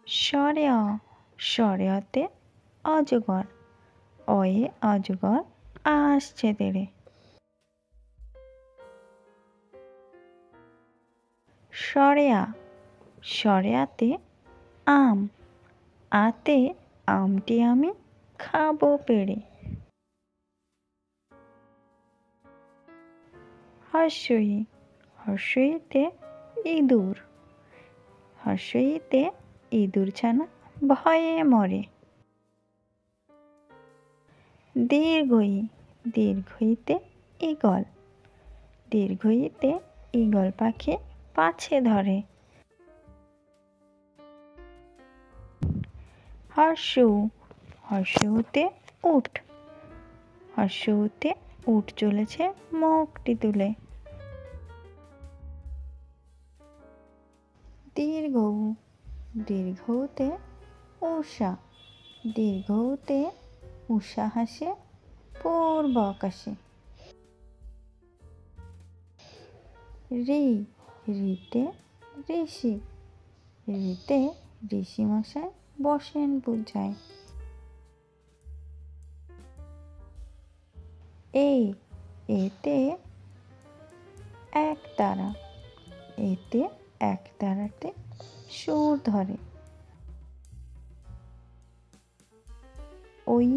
স্বরে অ, স্বরে অতে অজগর, অয়ে অজগর, আ আসছে তেড়ে। স্বরে আ, স্বরে আতে আম, আতে আমটি আমি খাবো পেড়ে। হর্ষই, হর্ষইতে ইঁদুর, হর্ষইতে ইঁদুর ছানা ভয়ে মরে। দীর্ঘই, দীর্ঘইতে ঈগল, দীর্ঘইতে ঈগল পাখি পাছে ধরে। হর্ষউ, হর্ষউতে উট, হর্ষউতে উট চলেছে মুখটি তুলে। দীর্ঘউ, দীর্ঘউতে উষা, দীর্ঘউতে উষা হাসে পূর্ব আকাশে। রি, রিতে ঋষি, রিতে ঋষি মশাই বসেন পূজায়। এই, এতে একতারা, এতে একতারাতে সুর ধরে। ওই,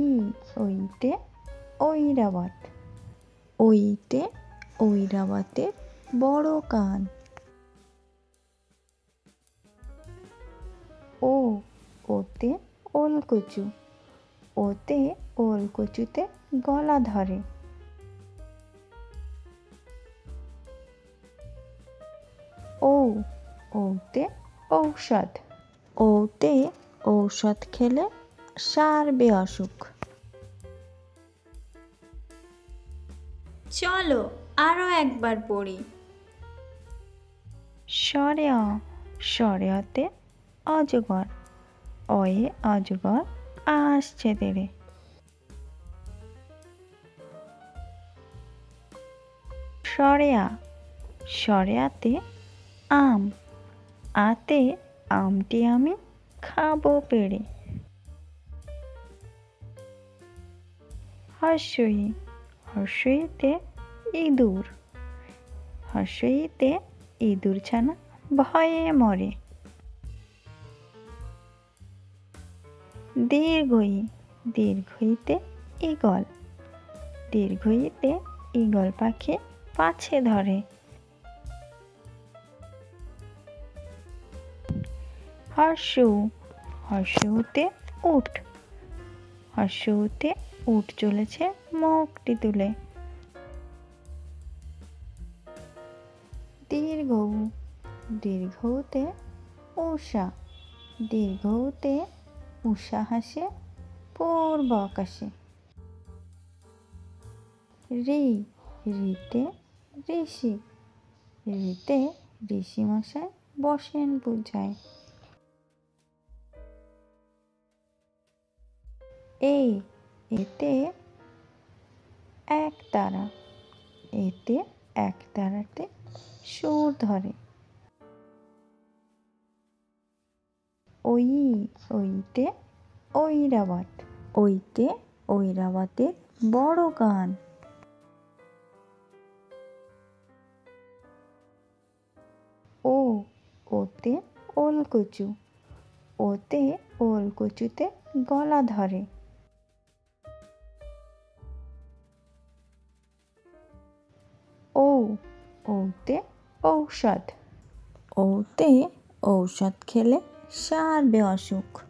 ওইতে ঐরাবত, ওইতে ঐরাবতের বড় কান। ও, ওতে ওলকচু, ওতে ওলকচুতে গলা ধরে। ও, ওতে ঔষধ, ওতে ঔষধ খেলে সারবে অসুখ। চলো আরো একবার পড়ি। স্বরে অ, স্বরে অতে অজগর, অয়ে অজগর, আ আসছে তেড়ে। স্বরে আ, স্বরে আতে আম, আতে আমটি আমি খাবো পেড়ে। হর্ষই, হর্ষইতে ইঁদুর, হর্ষইতে ইঁদুর ছানা ভয়ে মরে। দীর্ঘই, দীর্ঘইতে ঈগল, দীর্ঘইতে ঈগল পাখি পাছে ধরে। হর্ষউ, হর্ষউতে উট, হর্ষউতে উট চলেছে মুখটি তুলে। দীর্ঘউ, দীর্ঘউতে উষা, দীর্ঘউতে উষা হাসে পূর্ব আকাশে। রি, রিতে ঋষি, রিতে ঋষি মশাই বসেন পূজায়। এই, এতে একতারা, এতে একতারাতে সুর ধরে। ওই, ওইতে ঐরাবত, ওইতে ঐরাবতের বড় কান। ও, ওতে ওলকচু, ওতে ওলকচুতে গলা ধরে। ও, ওতে ঔষধ, ওতে ঔষধ খেলে সারবে অসুখ।